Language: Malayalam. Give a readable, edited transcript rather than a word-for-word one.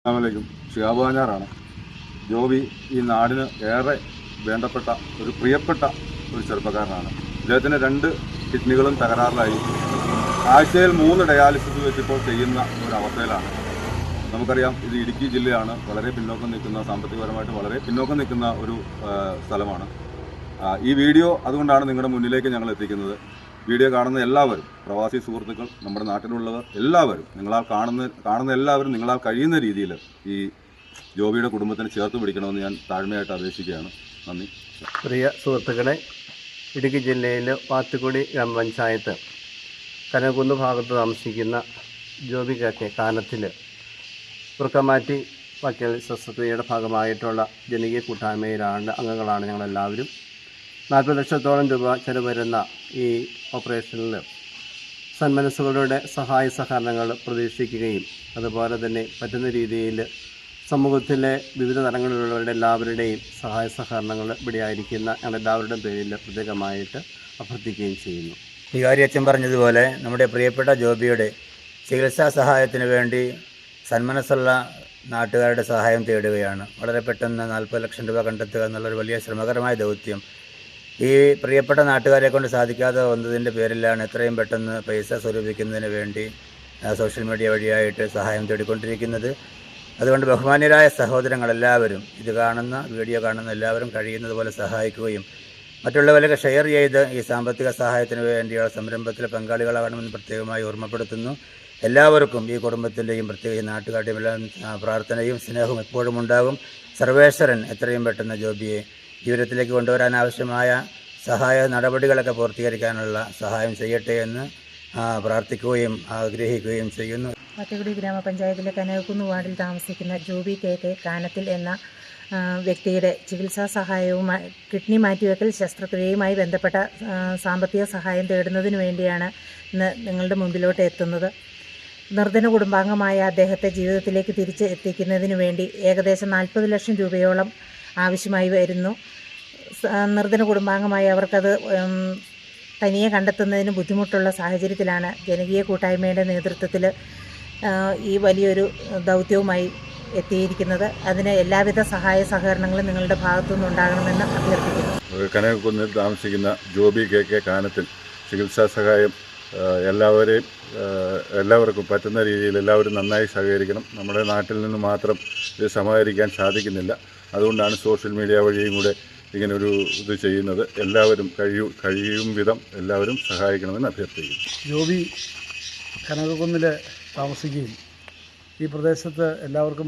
അസ്സലാമു ഷിഹാബാനാറാണ്. ജോബി ഈ നാടിന് ഏറെ വേണ്ടപ്പെട്ട ഒരു പ്രിയപ്പെട്ട ഒരു ചെറുപ്പക്കാരനാണ്. ഇദ്ദേഹത്തിന് 2 കിഡ്നികളും തകരാറിലായി. ആഴ്ചയിൽ 3 ഡയാലിസിസ് വെച്ചിപ്പോൾ ചെയ്യുന്ന ഒരവസ്ഥയിലാണ്. നമുക്കറിയാം, ഇത് ഇടുക്കി ജില്ലയാണ്. വളരെ പിന്നോക്കം നിൽക്കുന്ന, സാമ്പത്തികപരമായിട്ട് വളരെ പിന്നോക്കം നിൽക്കുന്ന ഒരു സ്ഥലമാണ്. ഈ വീഡിയോ അതുകൊണ്ടാണ് നിങ്ങളുടെ മുന്നിലേക്ക് ഞങ്ങൾ എത്തിക്കുന്നത്. വീഡിയോ കാണുന്ന എല്ലാവരും, പ്രവാസി സുഹൃത്തുക്കൾ, നമ്മുടെ നാട്ടിലുള്ളവർ എല്ലാവരും, നിങ്ങളാൽ കാണുന്ന എല്ലാവരും നിങ്ങളാൽ കഴിയുന്ന രീതിയിൽ ഈ ജോബിയുടെ കുടുംബത്തിന് ചേർത്ത് പിടിക്കണമെന്ന് ഞാൻ താഴ്മയായിട്ട് അപേക്ഷിക്കുകയാണ്. നന്ദി. പ്രിയ സുഹൃത്തുക്കളെ, ഇടുക്കി ജില്ലയിൽ വാത്തുകുടി ഗ്രാമപഞ്ചായത്ത് കനകുന്ന് ഭാഗത്ത് താമസിക്കുന്ന ജോബി കെ കാനത്തിൽ വൃക്കമാറ്റി വക്കൽ ശസ്ത്രക്രിയയുടെ ഭാഗമായിട്ടുള്ള ജനകീയ കൂട്ടായ്മയിലാണ് അംഗങ്ങളാണ് ഞങ്ങളെല്ലാവരും. 40 ലക്ഷത്തോളം രൂപ ചെലവ് വരുന്ന ഈ ഓപ്പറേഷനിൽ സന്മനസ്സുകളുടെ സഹായ സഹകരണങ്ങൾ പ്രതീക്ഷിക്കുകയും അതുപോലെ തന്നെ പറ്റുന്ന രീതിയിൽ സമൂഹത്തിലെ വിവിധ തലങ്ങളിലുള്ളവരുടെ എല്ലാവരുടെയും സഹായ സഹകരണങ്ങൾ ഇവിടെയായിരിക്കുന്ന ഞങ്ങളെല്ലാവരുടെയും പേരിൽ പ്രത്യേകമായിട്ട് അഭ്യർത്ഥിക്കുകയും ചെയ്യുന്നു. വികാരി അച്ഛൻ പറഞ്ഞതുപോലെ നമ്മുടെ പ്രിയപ്പെട്ട ജോബിയുടെ ചികിത്സാ സഹായത്തിന് വേണ്ടി സന്മനസ്സുള്ള നാട്ടുകാരുടെ സഹായം തേടുകയാണ്. വളരെ പെട്ടെന്ന് 40 ലക്ഷം രൂപ കണ്ടെത്തുക എന്നുള്ളൊരു വലിയ ശ്രമകരമായ ദൗത്യം ഈ പ്രിയപ്പെട്ട നാട്ടുകാരെ കൊണ്ട് സാധിക്കാതെ വന്നതിൻ്റെ പേരിലാണ് എത്രയും പെട്ടെന്ന് പൈസ സ്വരൂപിക്കുന്നതിന് വേണ്ടി സോഷ്യൽ മീഡിയ വഴിയായിട്ട് സഹായം തേടിക്കൊണ്ടിരിക്കുന്നത്. അതുകൊണ്ട് ബഹുമാന്യരായ സഹോദരങ്ങളെല്ലാവരും, ഇത് കാണുന്ന വീഡിയോ കാണുന്ന എല്ലാവരും കഴിയുന്നത് പോലെ സഹായിക്കുകയും മറ്റുള്ളവരൊക്കെ ഷെയർ ചെയ്ത് ഈ സാമ്പത്തിക സഹായത്തിന് വേണ്ടിയുള്ള സംരംഭത്തിൽ പങ്കാളികളാകണമെന്ന് പ്രത്യേകമായി ഓർമ്മപ്പെടുത്തുന്നു. എല്ലാവർക്കും, ഈ കുടുംബത്തിൻ്റെയും പ്രത്യേകിച്ച് നാട്ടുകാരുടെയും എല്ലാം പ്രാർത്ഥനയും സ്നേഹവും എപ്പോഴും ഉണ്ടാകും. സർവേശ്വരൻ എത്രയും പെട്ടെന്ന് ജോബിയെ ജീവിതത്തിലേക്ക് കൊണ്ടുവരാൻ ആവശ്യമായ സഹായ നടപടികളൊക്കെ പൂർത്തീകരിക്കാനുള്ള സഹായം ചെയ്യട്ടെ എന്ന് പ്രാർത്ഥിക്കുകയും ആഗ്രഹിക്കുകയും ചെയ്യുന്നു. വാത്തുകുടി ഗ്രാമപഞ്ചായത്തിലെ കനകക്കുന്ന് വാർഡിൽ താമസിക്കുന്ന ജോബി കെ കാനത്തിൽ എന്ന വ്യക്തിയുടെ ചികിത്സാ സഹായവുമായി കിഡ്നി മാറ്റിവെക്കൽ ശസ്ത്രക്രിയയുമായി ബന്ധപ്പെട്ട സാമ്പത്തിക സഹായം തേടുന്നതിന് വേണ്ടിയാണ് ഇന്ന് നിങ്ങളുടെ മുമ്പിലോട്ട് എത്തുന്നത്. നിർധന കുടുംബാംഗമായ അദ്ദേഹത്തെ ജീവിതത്തിലേക്ക് തിരിച്ച് എത്തിക്കുന്നതിന് വേണ്ടി ഏകദേശം 40 ലക്ഷം രൂപയോളം ആവശ്യമായി വരുന്നു. നിർധന കുടുംബാംഗമായ അവർക്കത് തനിയെ കണ്ടെത്തുന്നതിന് ബുദ്ധിമുട്ടുള്ള സാഹചര്യത്തിലാണ് ജനകീയ കൂട്ടായ്മയുടെ നേതൃത്വത്തിൽ ഈ വലിയൊരു ദൗത്യവുമായി എത്തിയിരിക്കുന്നത്. അതിന് എല്ലാവിധ സഹായ സഹകരണങ്ങളും നിങ്ങളുടെ ഭാഗത്തുനിന്ന് ഉണ്ടാകണമെന്ന് അഭ്യർത്ഥിക്കുന്നു. കനകക്കുന്നിൽ താമസിക്കുന്ന ജോബി കെ കാനത്തിൽ ചികിത്സാ സഹായം എല്ലാവർക്കും പറ്റുന്ന രീതിയിൽ എല്ലാവരും നന്നായി സഹകരിക്കണം. നമ്മുടെ നാട്ടിൽ നിന്ന് മാത്രം ഇത് സമാഹരിക്കാൻ സാധിക്കുന്നില്ല. അതുകൊണ്ടാണ് സോഷ്യൽ മീഡിയ വഴിയും കൂടെ ഇങ്ങനൊരു ഇത് ചെയ്യുന്നത്. എല്ലാവരും കഴിയും വിധം എല്ലാവരും സഹായിക്കണമെന്ന് അഭ്യർത്ഥിക്കുന്നു. ജോബി കനകക്കുന്നിൽ താമസിക്കുകയും ഈ പ്രദേശത്ത് എല്ലാവർക്കും